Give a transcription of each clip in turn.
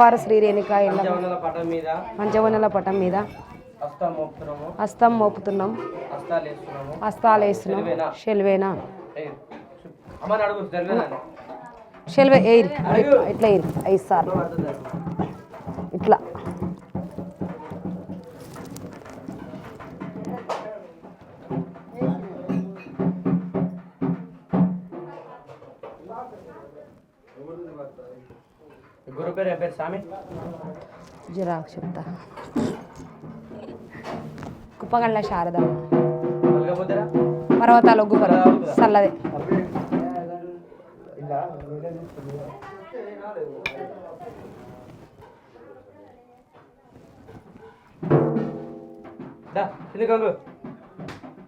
వారు శ్రీ రేణుకా పంచవనల పటం మీద హస్తం మోపుతున్నాం హస్తాలు వేస్తున్నాం షెల్వేనా షెల్వే ఎయిర్ ఇట్లా ఎయిర్ 5 సార్లు ఇట్లా గురు పేరు పేరు స్వామి జరా చెప్తా కుప్పగండ్ల శారద పర్వతాల ఒగ్గు పర్వతం చల్లదే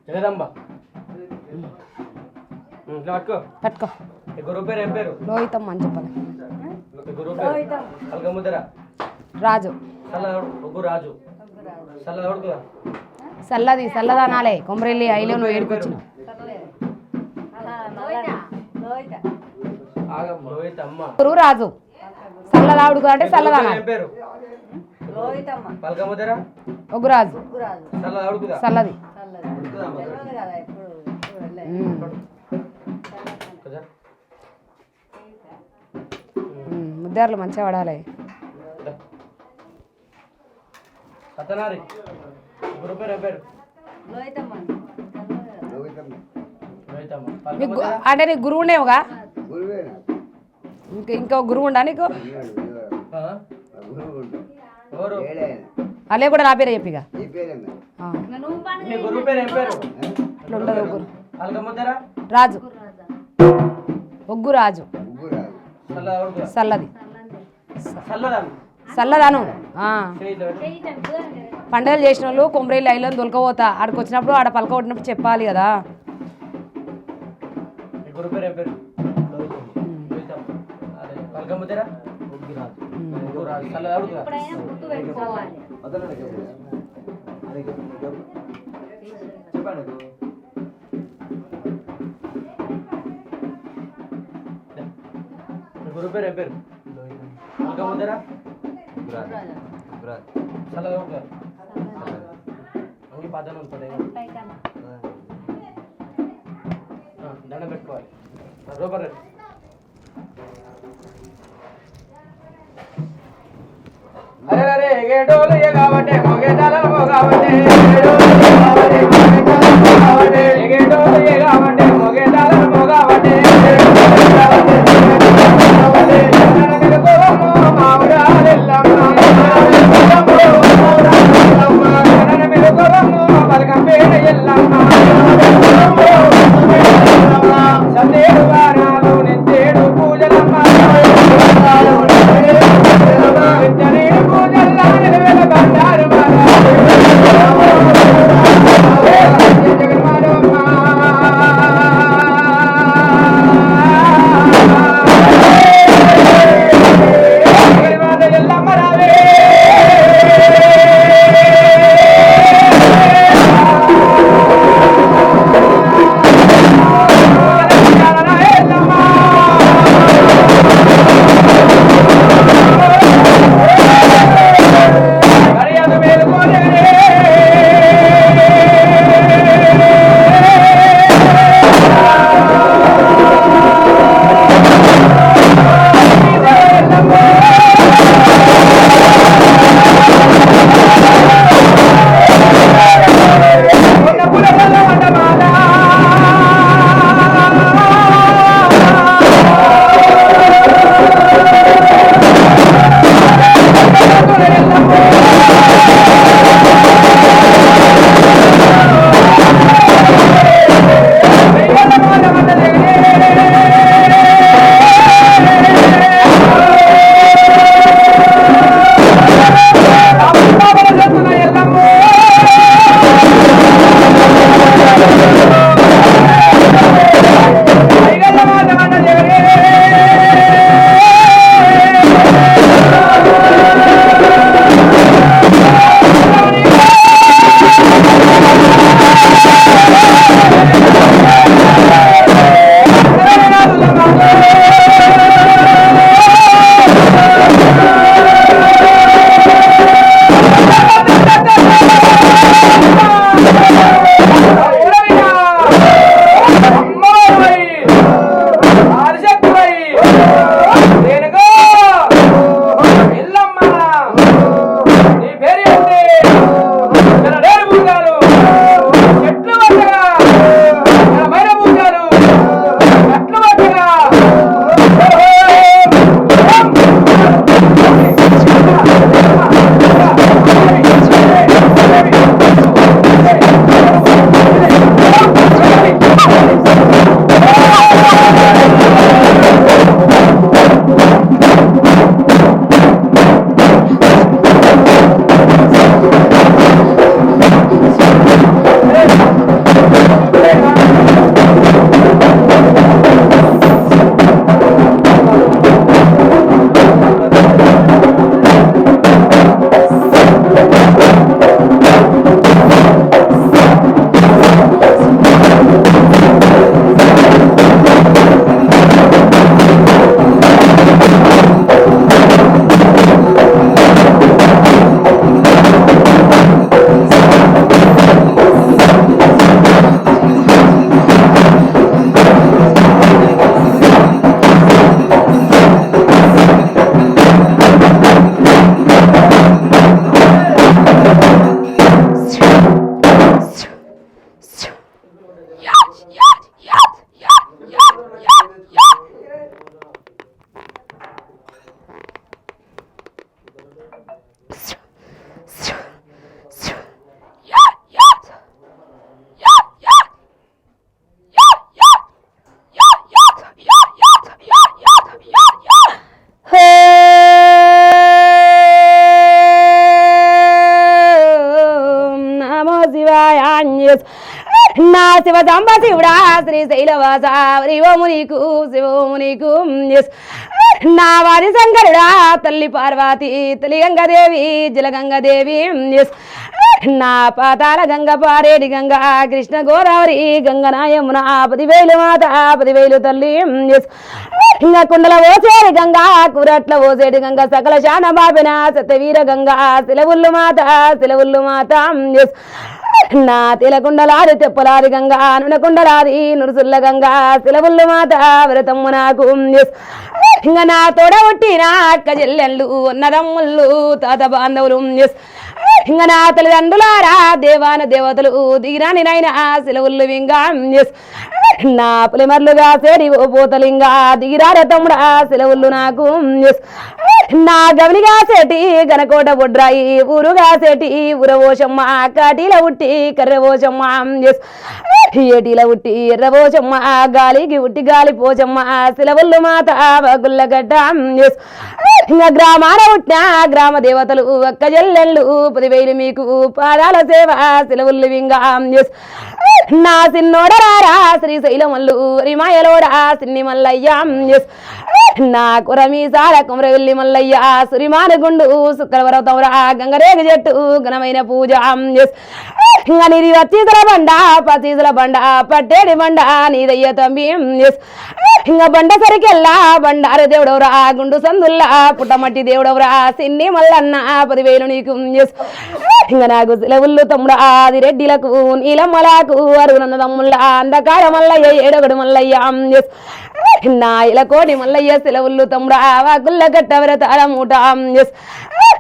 జగదంబ పట్టుకో పట్టుకో గురు పేరు ఏం పేరు లోహితం అని చెప్పాలి రాజు రాజు చల్లది చల్లదనాలే కొమరెల్లి ఐలో నువ్వు ఏడుకొచ్చిన గురు రాజు చల్లదావుడు అంటే చల్లదనాలి ఒగ్గురాజు చల్లది ముద్దార్లు మంచిగా పడాలి అంటే నీకు గురువు ఉండేవుగా ఇంకో గురువు ఉండా నీకు అలే కూడా నా పేరే చెప్పిగా ఉండదు రాజు ఒగ్గు రాజు చల్లది చల్లదాను పండుగలు చేసిన వాళ్ళు కొమరేళ్ళు ఐలను దొలకపోతా ఆడికి వచ్చినప్పుడు ఆడ పలక కొట్టినప్పుడు చెప్పాలి కదా గురు పేరు ఏం పేరు పాదన ఉంటుంది దండం పెట్టుకోవాలి రూపర్ అరే అరే ఎగేటోళ్ళు ఎగబట్టే మొగేదాలను మొగబట్టే ఎగేటోళ్ళు ఎగబట్టే మొగేదాలను మొగబట్టే పూజల్లా నమో శివాయ నా శివ సాంబ శివుడా శ్రీశైలవాస హరిఓము నీకు శివోము నీకు నా వారి శంకరుడా తల్లి పార్వతి తల్లి గంగాదేవి జలగంగాదేవి నా పాతాల గంగ పారేడి గంగ కృష్ణ గోదావరి గంగనాయమున 10,000 మాత 10,000 తల్లి ఇంకా కుండల ఓసేడి గంగ కూరట్ల ఓసేడి గంగ సకల శాన బాబిన సత్యవీర గంగ శిలవుల్లు మాత నా తిలకుండలాది తెప్పలాది గంగ నునకుండలాది నురుసుల్ల గంగ శిలవుల్లు మాత వ్రతమ్ము నాకు ఇంకా నా తోడ పుట్టిన అక్క చెల్లెళ్ళు అన్నదమ్ముళ్ళు తాత బాంధవులు ఇంకా నా తల్లిదండ్రులారా దేవాన దేవతలు దిగిరాని నాయన శిలవుల్లు వింగా నా పులిమర్లుగా సేడి ఓ పోతలింగా దిగిరార తమ్ముడా శిలవుల్లు నాకు నా గవనిగా సేటి గనకోట బొడ్రాయి ఊరుగా సేటి ఊరవోషమ్మ కాటీల ఉట్టి కర్రవోషమ్మ ఏటీల ఉట్టి ఎర్రవోషమ్మ గాలికి ఉట్టి గాలి పోచమ్మ శిలవుల్లు మాత గుల్లగడ్డ ఇంకా గ్రామాల ఉట్టిన గ్రామ దేవతలు అక్క జల్లెళ్ళు 10,000 మీకు పాదాల సేవ శిలవుల్లు వింగా నా సిన్నోడరారా శ్రీశైలమల్లు రిమాయలోడా సిన్ని మల్లయ్య నా కురమీసాల కుమరవెల్లి మల్లయ్య సురిమానగుండు శుక్రవరతౌరా గంగరేగ చెట్టు ఘనమైన పూజ ఇంకా నీది వచ్చీసల బండ పచీసల బండ పట్టేడి బండ నీదయ్య తంబి ఇంకా బండ సరికెల్లా బండారు దేవుడవరా గుండు సందుల్లా పుట్టమట్టి దేవుడవరా సిన్ని మల్లన్న 10,000 నీకు ఇంకా నాకు శిలవుల్లు తమ్ముడు ఆది రెడ్డిలకు నీలమ్మలకు అరుగునంద తమ్ముళ్ళ అంధకార మల్లయ్య ఏడగడు మల్లయ్య నా ఇలకోడి మల్లయ్య శిలవుల్లు తమ్ముడా వాకుల్ల గట్టవర తాళ మూట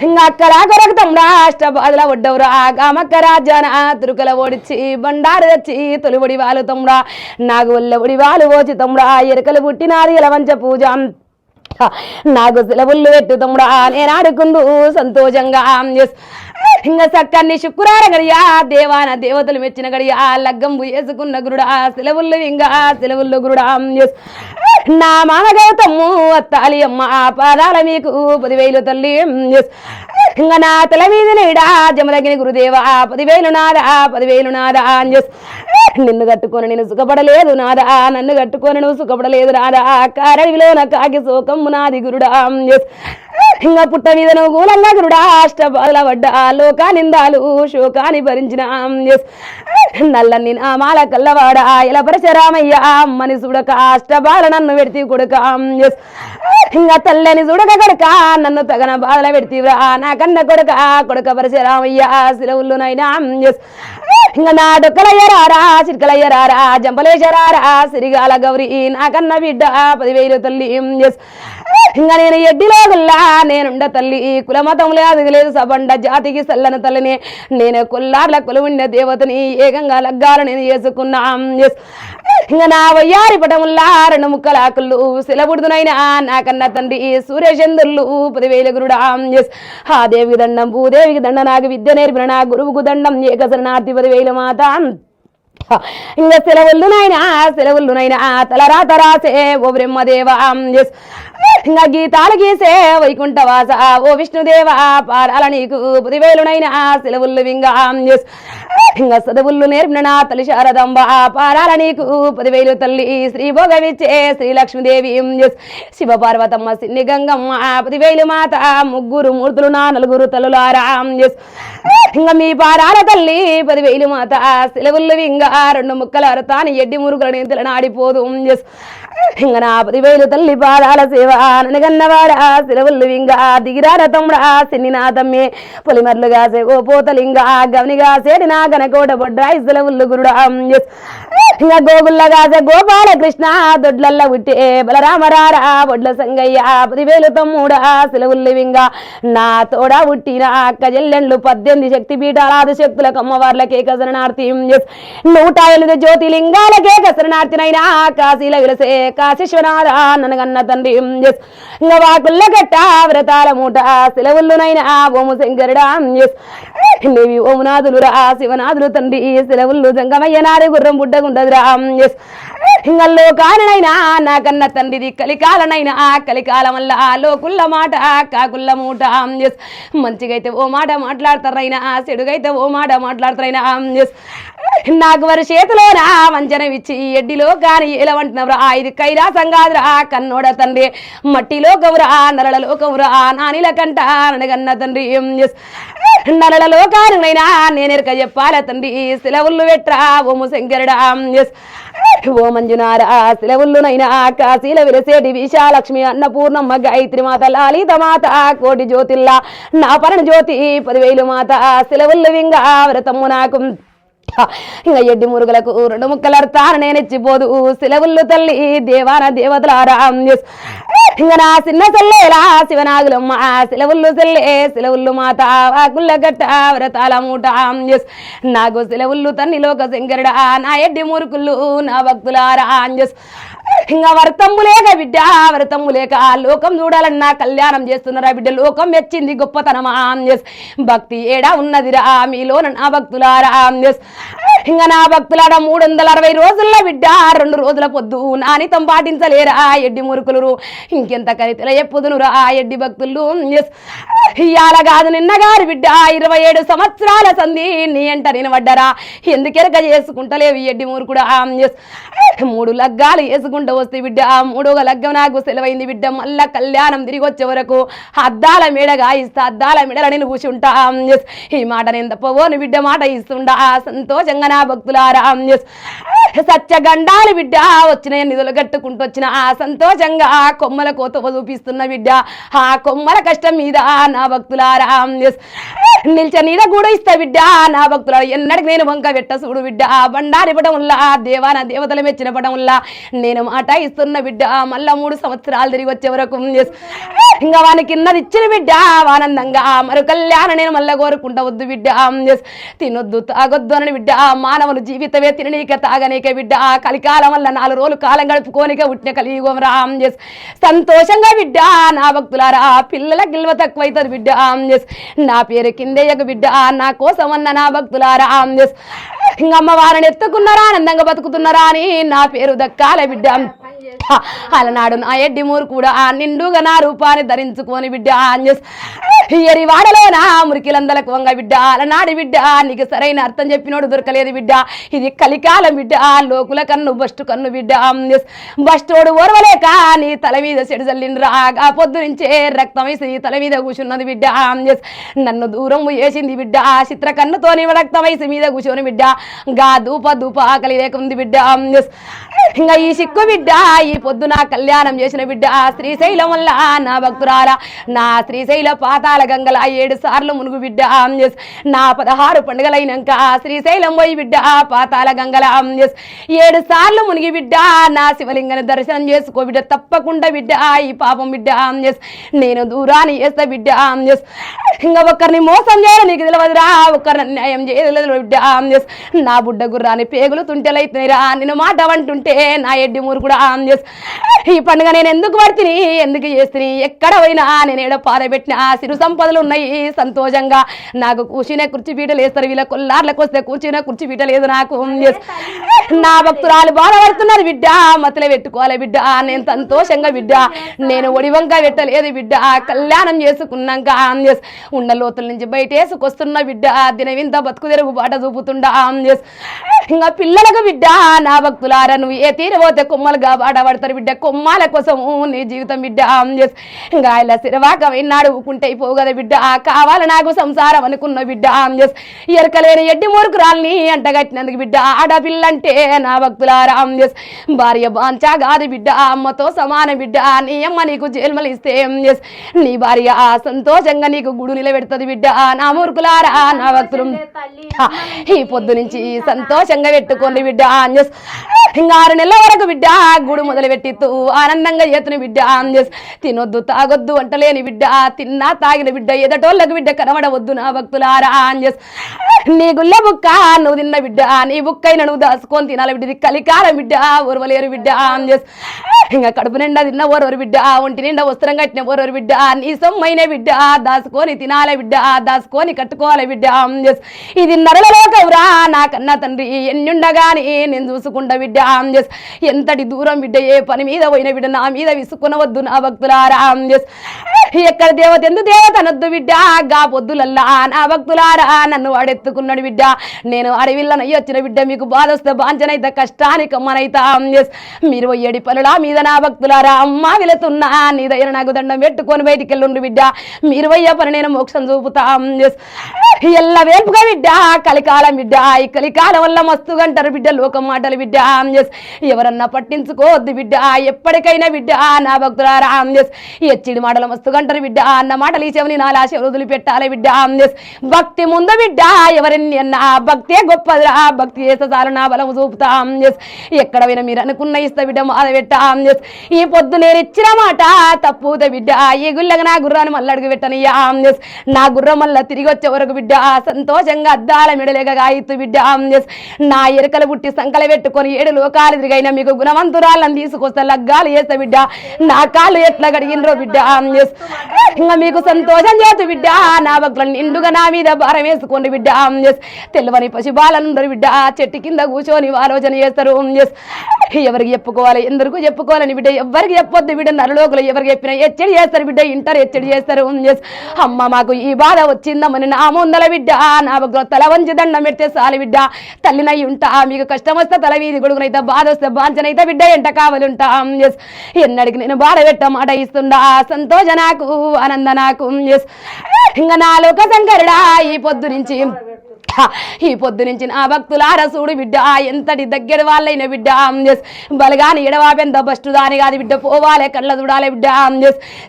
ఇంకా అక్కడ కొరకు తమ్ముడా అష్టబాదుల ఒడ్డవురా కామక్క రాజాన తురుకల ఓడిచ్చి బండారు తెచ్చి తొలిబడి వాళ్ళు తమ్ముడా నాకు ఒళ్ళబడి వాళ్ళు ఓచి తమ్ముడా ఎరకలు పుట్టినారు ఎలవంచ పూజ నాకు శిలవుల్లు పెట్టు తమ్ముడా నేను ఆడుకుందు సంతోషంగా ఇంకా చక్కన్ని శుక్రార గడియా దేవాన దేవతలు మెచ్చిన గడియా లగ్గంబు వేసుకున్న గురుడా శిలవుల్లు ఇంకా శిలవుల్లు గురుడా నా మామగౌతమ్ము అత్తాలి అమ్మ పాదాల మీకు 10,000 తల్లి ఇంకా నా తల మీద నీడా జమదగిన గురుదేవా 10,000 నాదా 10,000 నాదా నిన్ను కట్టుకొని నేను సుఖపడలేదు నాదా నన్ను కట్టుకొని నువ్వు సుఖపడలేదు నాదా కారడిలో నా కాకి శోకమ్ము నాది గురుడా ఇంకా పుట్ట మీద నువ్వు గూలంగా గురుడా అష్టబాదుల వడ్డా లోకా నిందాలు శోకాన్ని భరించిన నల్లని నా మాల కల్లవాడా ఇలా పరశరామయ్య అమ్మని చూడక అష్టబాల నన్ను పెడితే కొడుక ఇంకా తల్లని చూడక కొడుక నన్ను తగన బాధల పెడితేవరా నా కన్న కొడుక పరశరామయ్య శిలవుల్లునైనా ఇంకా నా డొక్కలయ్యరారా చిట్కలయ్యరారా జంపలేశరారా సిరిగాల గౌరి నా కన్న బిడ్డ 10,000 తల్లి ఇంకా నేను ఎడ్డిలో గుల్లా నేనుండ తల్లి కులమతం లేదు సబండ జాతికి సల్లన తల్లిని నేను కొల్లార్ల కొలువుండే దేవతని ఏకంగా లగ్గాలు నేను చేసుకున్నా ఇంకా నా వయ్యారి పటముల్లా 2 ముక్కలాకుళ్ళు శిలబుడుదునైనా నాకన్న తండ్రి సూర్యచంద్రులు 10,000 గురుడా ఆ దేవికి దండం భూదేవికి దండ నాకు విద్య నేర్పిన నా గురువుకు దండం ఏకసరనాథి 10,000 మాత ఇంకా సెలవుల్లునైనా తలరా తరాసే ఓ బ్రహ్మదేవా ఇంకా గీతాలు గీసే వైకుంఠవాస ఓ విష్ణుదేవా పారాల నీకు 10,000 సెలవుల్లు వింగా ఇంకా చదువులు నేర్పిన నా తల్లి శారదంబ పారాల నీకు 10,000 తల్లి శ్రీ భోగవిచ్చే శ్రీలక్ష్మీదేవి శివపార్వతమ్మ సిన్ని గంగమ్మ 10,000 మాత 3 మూర్తులు నా 4 తల్లులారా ఇంకా మీ పారాల తల్లి 10,000 మాత సెలవుల్లు వింగా 2 ముక్కల అరతాని ఎడ్డి మురుగులని తెలనాడిపోదు ఇంకా నా 10,000 తల్లి పాదాల సేవ ననగన్నవాడ శిలవుల్లు వింగా దిగిరార తమ్ముడా సిన్ని నా తమ్మి పొలిమర్లుగా సేగో పోతలింగా గవనిగా సేడి నా గనకోట బొడ్రాయి శిలవుల్లు గురుడా ఇంకా గోగుల్లగాసే గోపాలకృష్ణ దొడ్లల్ల ఉట్టే బలరామరారా బొడ్ల సంగయ్య 10,000 తమ్ముడా శిలవుల్లు వింగా నా తోడా ఉట్టిన అక్క చెల్లెండ్లు 18 శక్తి పీఠాలాది శక్తులకు అమ్మవార్లకే కసరణార్థి 108 జ్యోతిలింగాలకే కసరణార్థినైనా కాశీల విలసే కాశీశ్వనాథ నన్నగన్న తండ్రి ఇంకా వాకుల్ల గట్ట వ్రతాల మూట సెలవుల్లునైనా ఓము శంకరుడా దేవి ఓమునాథులు రా శివనాథులు తండ్రి సెలవుల్లు జంగమయ్య నాడు గుర్రం బుడ్డగుండదురా ఇంగల్లో కారణైనా నాకన్న తండ్రిది కలికాలనైనా కలికాలం వల్ల లోకుల్ల మాట కాకుల్ల మూట మంచిగా అయితే ఓ మాట మాట్లాడతారైనా చెడుగైతే ఓ మాట మాట్లాడతారైనా నాకు వారి చేతిలోనా వంచన ఇచ్చి ఎడ్డిలో కాని ఏలవంటున్నవరా ఇది కైలాసం కాదురా కన్నోడ తండ్రి మట్టిలో కవురా నరలలో కవురా నానిల కంట అనగన్న తండ్రి నరలలో కానునైనా నేనెరక చెప్పాల తండ్రి సెలవుళ్ళు వెట్రా ఓము శంకరుడా ఓ మంజునారా సెలవుల్లునైనా కాశీల విరసేటి విశాలక్ష్మి అన్నపూర్ణమ్మ గాయత్రి మాత లాలిత మాత కోటి జ్యోతిల్లా నా పరణ జ్యోతి 10,000 మాత సెలవుళ్ళు వింగా వ్రతము నాకు ఇంకా ఎడ్డి మురుగులకు 2 ముక్కలర్తాన నేనెచ్చిపోదు సెలవుళ్ళు తల్లి దేవాన దేవతలారా ఇంకా నా చిన్న సెల్లేలా శివనాగులమ్మ సెలవుళ్ళు సెల్లే సెలవుళ్ళు మాత వాకుల్ల గట్ట వ్రతాల మూట నాకు సెలవుళ్ళు తన్ని లోక శంకరుడా నా ఎడ్డి మురుకుళ్ళు నా భక్తులారా ఇంకా వర్తమ్ము లేక బిడ్డ వ్రతమ్ము లేక లోకం చూడాలన్నా కళ్యాణం చేస్తున్నారా బిడ్డ లోకం మెచ్చింది గొప్పతనమా భక్తి ఏడా ఉన్నదిరా మీలో నా భక్తులారా ఇంకా నా భక్తులాడ 360 రోజుల్లో బిడ్డ 2 రోజుల పొద్దు నానితం పాటించలేరా ఎడ్డి మురుకులు ఇంకెంత కరితల ఎప్పుదునురా ఎడ్డి భక్తులు ఇయాల కాదు నిన్న గారి బిడ్డ 27 సంవత్సరాల సంధి నీ అంట నేను పడ్డరా ఎందుకెరక చేసుకుంటలేవు ఎడ్డి మురుకుడా 3 లగ్గాలు వేసుకుంటూ వస్తే బిడ్డ 3వ లగ్గం నాకు సెలవైంది బిడ్డ మళ్ళా కళ్యాణం తిరిగి వచ్చే వరకు అద్దాల మేడగా ఇస్తా అద్దాల మేడల నేను కూర్చుంటా ఈ మాట నేను తప్పవోని బిడ్డ మాట ఇస్తుండా సంతోషంగా నా భక్తులారా సత్యగండాలు బిడ్డ వచ్చిన నిధులు కట్టుకుంటూ వచ్చిన సంతోషంగా కొమ్మల కోత చూపిస్తున్న బిడ్డ ఆ కొమ్మల కష్టం మీద నా భక్తులారా నిల్చ నీడ కూడా ఇస్తా బిడ్డ నా భక్తులారా ఎన్నడికి నేను వంక పెట్ట చూడు బిడ్డ బండారి పటం ఉల్లా దేవాన దేవతల మెచ్చిన పటం ఉల్లా నేను మాట ఇస్తున్న బిడ్డ మళ్ళా 3 సంవత్సరాలు తిరిగి వచ్చే వరకు ఇంకా వానికి కిందది ఇచ్చిన బిడ్డ ఆనందంగా మరి కళ్యాణం నేను మళ్ళా కోరుకుంటా వద్దు బిడ్డ తినొద్దు తాగొద్దు అని బిడ్డ మానవుని జీవితమే తిననీక తాగనీక బిడ్డ కలికాలం వల్ల 4 రోజులు కాలం గడుపుకోనిక ఉట్టిన కలియుగం రామ్ సంతోషంగా బిడ్డ నా భక్తులారా పిల్లల గిల్వ తక్కువైతుంది బిడ్డ నా పేరు కిందేయక బిడ్డ నా కోసం అన్న నా భక్తులారా ఇంకమ్మ వారిని ఎత్తుకున్నారా ఆనందంగా బతుకుతున్నారా అని నా పేరు దక్కాల బిడ్డ అలనాడు నా ఎడ్డి మూరు కూడా నిండుగా నా రూపాన్ని ధరించుకొని బిడ్డ ఎరి వాడలోనా మురికిలందలకు వంగ బిడ్డ అలనాడు బిడ్డ నీకు సరైన అర్థం చెప్పినోడు దొరకలేదు బిడ్డ ఇది కలికాలం బిడ్డ లోకుల కన్ను బస్టు కన్ను బిడ్డ బస్టోడు ఓర్వలేక నీ తల మీద చెడు జల్లింది రాగా పొద్దు నుంచే రక్తం వేసి నీ తల మీద కూర్చున్నది బిడ్డ నన్ను దూరం వేసింది బిడ్డ చిత్ర కన్నుతోని రక్తం వేసి మీద కూర్చొని బిడ్డ గా దూప ఆకలి లేకుంది బిడ్డ ఇంకా ఈ సిక్కు బిడ్డ ఈ పొద్దున కళ్యాణం చేసిన బిడ్డ శ్రీశైలం వల్ల నా భక్తురాల నా శ్రీశైల పాతాల గంగల 7 సార్లు మునుగు బిడ్డ నా 16 పండుగలైనాక శ్రీశైలం పోయి బిడ్డ పాతాల గంగల 7 సార్లు మునిగి బిడ్డ నా శివలింగని దర్శనం చేసుకో బిడ్డ తప్పకుండా బిడ్డ ఈ పాపం బిడ్డ నేను దూరాన్ని చేస్తా బిడ్డ ఇంకా ఒక్కరిని మోసం చేయాలి నీకు తెలియదురా ఒక్కరిని అన్యాయం చేయలేదు బిడ్డ నా బుడ్డ గుర్రాన్ని పేగులు తుంటెలైతున్నాయిరా నేను మాట అంటుంటే నా ఎడ్డి మూరు కూడా ఈ పండుగ నేను ఎందుకు పడుతుంది ఎందుకు చేస్తుంది ఎక్కడ పోయినా నేను ఏడో పారబెట్టిన సిరు సంపదలు ఉన్నాయి సంతోషంగా నాకు కూర్చునే కుర్చీ పీట లేస్తారు వీళ్ళ కొల్లార్లకు వస్తే కూర్చునే కుర్చీ పీట లేదు నాకు నా భక్తురాలు బాధపడుతున్నారు బిడ్డ మతలే పెట్టుకోవాలి బిడ్డ నేను సంతోషంగా బిడ్డ నేను ఒడివంక పెట్టలేదు బిడ్డ కళ్యాణం చేసుకున్నాక ఉన్న లోతుల నుంచి బయట వేసుకొస్తున్న బిడ్డ దినవింత బతుకు తెరుగు బాట చూపుతుండా ఇంకా పిల్లలకు బిడ్డ నా భక్తులారా నువ్వు ఏ తీరబోతే కొమ్మలుగా బాట పడతారు బిడ్డ కొమ్మాల కోసము నీ జీవితం బిడ్డ ఇంకా ఇలా సిరవాక విన్నాడు ఊకుంటే అయిపోవు కదా బిడ్డ కావాలి నాకు సంసారం అనుకున్న బిడ్డ ఎరకలేని ఎడ్డి మూర్ఖురాల్ని అంటగట్టినందుకు బిడ్డ ఆడపిల్లంటే నా భక్తులారా భార్య బాంచా కాదు బిడ్డ అమ్మతో సమాన బిడ్డ నీ అమ్మ నీకు జేల్మలు ఇస్తే నీ భార్య సంతోషంగా నీకు గుడు నిలబెడుతుంది బిడ్డ నా మూర్ఖులారా నా భక్తులు ఈ పొద్దు నుంచి సంతోషంగా పెట్టుకోండి బిడ్డ ఇంకా 6 నెలల వరకు బిడ్డ గుడు మొదలు పెట్టిత్తు ఆనందంగా చేతుని బిడ్డ తినొద్దు తాగొద్దు అంటలేని బిడ్డ తిన్నా తాగిన బిడ్డ ఎదటోళ్ళకు బిడ్డ కనబడవద్దు నా భక్తులారా నీ గుళ్ళ బుక్క నువ్వు తిన్న బిడ్డ నీ బుక్కైన నువ్వు దాచుకొని తినాలి బిడ్డ ఇది కలికాలం బిడ్డ ఓర్వలేరు బిడ్డ ఇంకా కడుపు నిండా తిన్న ఓరవరు బిడ్డ ఒంటి నిండా వస్త్రం కట్టిన ఓరవరు బిడ్డ నీ సొమ్మైన బిడ్డ దాచుకొని తినాలి బిడ్డ దాచుకొని కట్టుకోవాలి బిడ్డ ఇది నరలలోకవురా నాకన్నా తండ్రి ఎన్నుండగాని నేను చూసుకుంటా బిడ్డ ఎంతటి దూరం బిడ్డ ఏ పని మీద పోయిన బిడ్డ నా మీద విసుకునవద్దు నా భక్తులారా ఎక్కడ దేవత ఎందు దేవత అనొద్దు బిడ్డ గా పొద్దులల్లా నా భక్తులారా నన్ను వాడెత్తుకున్నాడు బిడ్డ నేను అడవిల్లనయ్యి వచ్చిన బిడ్డ మీకు బాధ వస్తే బాంచనైతే కష్టానికి అమ్మనైతా మీరు పోయేడి పనులా మీద నా భక్తులారా అమ్మ వెళుతున్నా నీ దగ్గర నాకు దండం పెట్టుకొని బయటికి వెళ్ళుండ్రు బిడ్డ మీరు పోయే పని నేను మోక్షం చూపుతా ఎల్ల వేపుగా బిడ్డ కలికాలం బిడ్డ ఈ కలికాలం వల్ల మస్తు గంటారు బిడ్డ లోకం మాటలు బిడ్డ ఎవరన్నా పట్టించుకోవద్దు బిడ్డ ఎప్పటికైనా బిడ్డ నా భక్తులారా ఎచ్చిడి మాటలు మస్తు గంటారు బిడ్డ అన్న మాటలు ఈ చెవిని నాలా చెవులు వదిలిపెట్టాలి బిడ్డ భక్తి ముందు బిడ్డ ఎవరిని అన్నా భక్తే గొప్పదిరా భక్తి చేస్తే చాలు నా బలము చూపుతా ఎక్కడ పోయినా మీరు అనుకున్న ఇస్తా బిడ్డ మాద పెట్టా ఈ పొద్దు నేను ఇచ్చిన మాట తప్పుతే బిడ్డ ఈ గుళ్ళగా నా గుర్రాన్ని మళ్ళీ అడుగు పెట్టనయ్యా నా గుర్రం మళ్ళీ తిరిగి వచ్చే వరకు బిడ్డ సంతోషంగా అద్దాల మెడలేగా ఇత్తు బిడ్డ నా ఎరుకలు పుట్టి సంకల పెట్టుకొని 7 లోకాలు తిరిగైనా మీకు గుణవంతురాలను తీసుకొస్తా లగ్గాలు చేస్తా బిడ్డ నా కాళ్ళు ఎట్లా గడిగినరో బిడ్డ ఇంకా మీకు సంతోషం చేస్తూ బిడ్డ నా భక్తులను నిండుగా నా మీద భారం వేసుకోండి బిడ్డ తెల్లవని పశుబాలనుండరు బిడ్డ చెట్టు కింద కూర్చొని ఆలోచన చేస్తారు ఎవరికి చెప్పుకోవాలి ఎందుకు చెప్పుకోవాలని బిడ్డ ఎవరికి చెప్పొద్దు బిడ్డ నరలోకులు ఎవరికి చెప్పినా ఎచ్చడి చేస్తారు బిడ్డ ఇంటారు ఎచ్చడి చేస్తారు అమ్మ మాకు ఈ బాధ వచ్చిందమ్మని నా ముందల బిడ్డ నా భక్తులు తల వంచి దండం పెడితే చాలు బిడ్డ తల్లినై ఉంటా మీకు కష్టం వస్తే తల వీధి కొడుకునైతే బాధ వస్తే బాంచనైతే బిడ్డ ఎంట కావాలి ఉంటా ఎన్నడికి నేను బాధ పెట్ట మాట ఇస్తుండా సంతోష నాకు ఆనంద నాకు ఇంకా నా లోక శంకరుడా ఈ పొద్దు నుంచి నా భక్తులార చూడు బిడ్డ ఎంతటి దగ్గర వాళ్ళైన బిడ్డ బలగాని ఎడవాపెంత బస్టు దాని కాదు బిడ్డ పోవాలి కళ్ళ చూడాలి బిడ్డ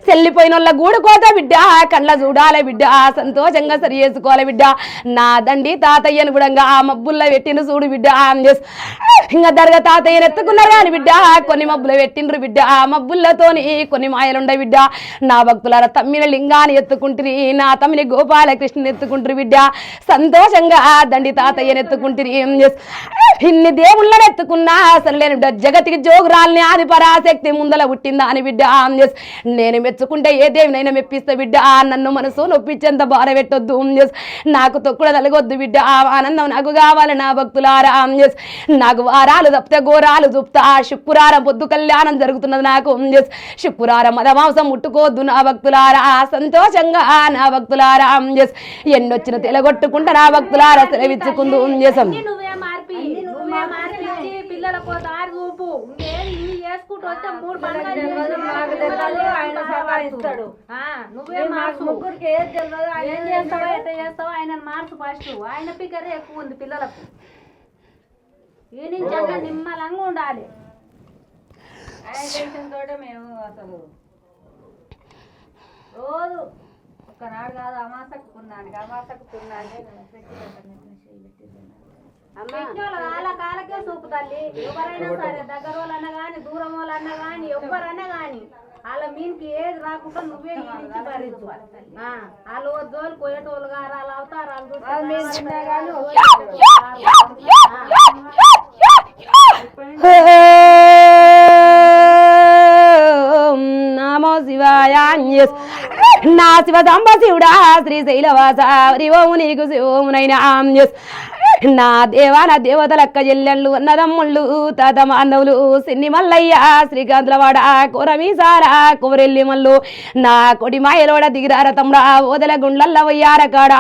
చెల్లిపోయిన వాళ్ళ గూడు కోత బిడ్డ కళ్ళ చూడాలి బిడ్డ సంతోషంగా సరి చేసుకోవాలి బిడ్డ నా దండి తాతయ్యను కూడా ఆ మబ్బుల్లో పెట్టిన చూడు బిడ్డ ఇంకా దర్గా తాతయ్యను ఎత్తుకున్నారు కానీ బిడ్డ కొన్ని మబ్బులు పెట్టిండ్రు బిడ్డ ఆ మబ్బుల్లతోని కొన్ని మాయలుండే బిడ్డ నా భక్తులార తమ్మిన లింగాన్ని ఎత్తుకుంటురి నా తమ్మిని గోపాలకృష్ణని ఎత్తుకుంటారు బిడ్డ సంతోషంగా దండి తాతయ్యని ఎత్తుకుంటురి ఇన్ని దేవుళ్ళని ఎత్తుకున్నా అసలు నేను జగతికి జోగురాల్ని ఆది పరాశక్తి ముందల పుట్టిందా అని బిడ్డ నేను మెచ్చుకుంటే ఏ దేవినైనా మెప్పిస్తా బిడ్డ నన్ను మనసు నొప్పించేంత బాధ పెట్టొద్దు నాకు తొక్కుడ తలగొద్దు బిడ్డ ఆనందం నాకు కావాలి నా భక్తులారా నాకు వారాలు తప్పితే ఘోరాలు చూపుతా శుక్రారం పొద్దు కళ్యాణం జరుగుతున్నది నాకు శుక్రారం మదమాంసం ముట్టుకోవద్దు నా భక్తులారా సంతోషంగా నా భక్తులారా ఎన్నొచ్చిన తెలగొట్టుకుంటా నా భక్తులారా సెలవిచ్చుకుందు పిల్లలకు దారి చూపు చేసుకుంటూ వస్తే 3 నువ్వే ముగ్గురికి ఏది తెలియదు ఏం చేస్తావో ఎట్లా చేస్తావో ఆయన మార్చు ఫస్ట్ ఆయన పికరే ఎక్కువ ఉంది పిల్లలకు ఈ నుంచి అక్కడ నిమ్మలంగా ఉండాలి ఆయన తోటే మేము అసలు రోజు ఒక్కనాడు కాదు అమాసకు పున్నానికి వాళ్ళ కాలకే చూపు తల్లి ఎవరైనా సరే దగ్గర వాళ్ళన్నా కానీ దూరం వాళ్ళన్నా కానీ ఎవరన్నా కానీ వాళ్ళ మీనికి ఏది రాకుండా నువ్వే నుంచి భరించు వాళ్ళు జోలు పోయేటోళ్ళు గారు వాళ్ళు అవతారాలు నమో శివాయ నా శివ సాంబ శివుడా శ్రీశైలవాస ఓము నీకు శివమునైనా నా దేవా నా దేవతలక్క చెల్లెళ్ళు అన్నదమ్ముళ్ళు తాత మానవులు సిన్ని మల్లయ్య శ్రీకాంతులవాడ కూరమీసార కూరెల్లి మల్లు నా కొడి మాయలోడ దిగిరార తమ్ముడా ఓదల గుండ్లల్ల వయ్యార కాడ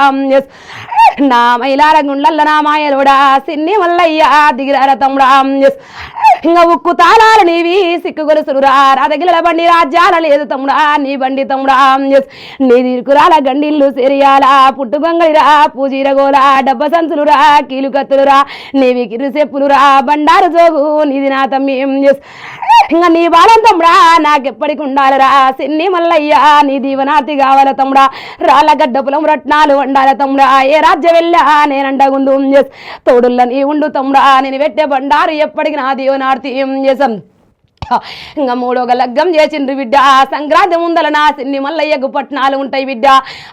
నా మైలార గుండ్లల్ల నా మాయలోడ సిన్ని మల్లయ్య దిగిరార తమ్ముడా ఇంకా ఉక్కు తాళాలు నీవి సిక్కు గొలుసులురా రాధగిల బండి రాజ్యాల లేదు తమ్ముడా నీ బండి తమ్ముడా నీ దిరుకురాల గండిల్లు సెరియాల పుట్టు గంగలిరా పూజీరగోల డబ్బ సంచులురా కీలు కత్తులురా నీవి కిరు చెప్పులురా బండారు జోగు నీది నా తమ్మి ఇంకా నీ బాలం తమ్ముడా నాకెప్పటికి ఉండాలరా సిన్ని మల్లయ్య నీ దీవనాతి కావాల తమ్ముడా రాళ్ళ గడ్డ పొలం రత్నాలు వండాల తమ్ముడా ఏ రాజ్యం వెళ్ళా నేనండగుందు తోడుల్ల నీ ఉండు తమ్ముడా నేను పెట్టే బండారు ఎప్పటికి నా దీవనార్తి చేసాం ఇంకా మూడోగా లగ్గం చేసిండ్రు బిడ్డ సంక్రాంతి ముందల నా సిన్ని మల్లయ్యకు పట్నాలు ఉంటాయి బిడ్డ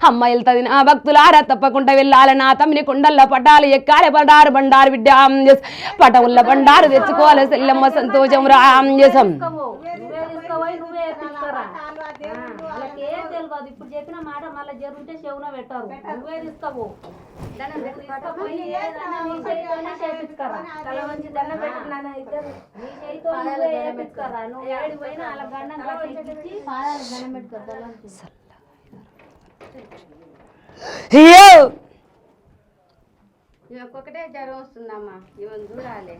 అమ్మ వెళ్తుంది నా భక్తులారా తప్పకుండా వెళ్ళాలి నా తమ్మిని కొండల్ల పటాలు ఎక్కాలి బండారు బిడ్డ పటవుల్ల బండారు తెచ్చుకోవాలి సెల్లమ్మ సంతోషం రామ్ చేసాం నువ్వే తీసుకోపోయి నువ్వే తీసుకురా వాళ్ళకి ఏం తెలియదు ఇప్పుడు చెప్పిన మాట మళ్ళీ జరుగుంటే చెవున పెట్టారు నువ్వే తీసుకోవు తీసుకపోయి ఏదైనా నీ చేతితోనే చేపించుకరా తల వంచి దండం పెట్టుకున్నాను ఇద్దరు నీ చేతితో నువ్వే చేపించుకరా నువ్వు ఏడు పోయినా అలా గండం కట్టించి పాదాలు దండం పెట్టుకో తల వంచి ఒక్కొక్కటే జ్వరం వస్తుందమ్మా ఇవన్నీ చూడాలి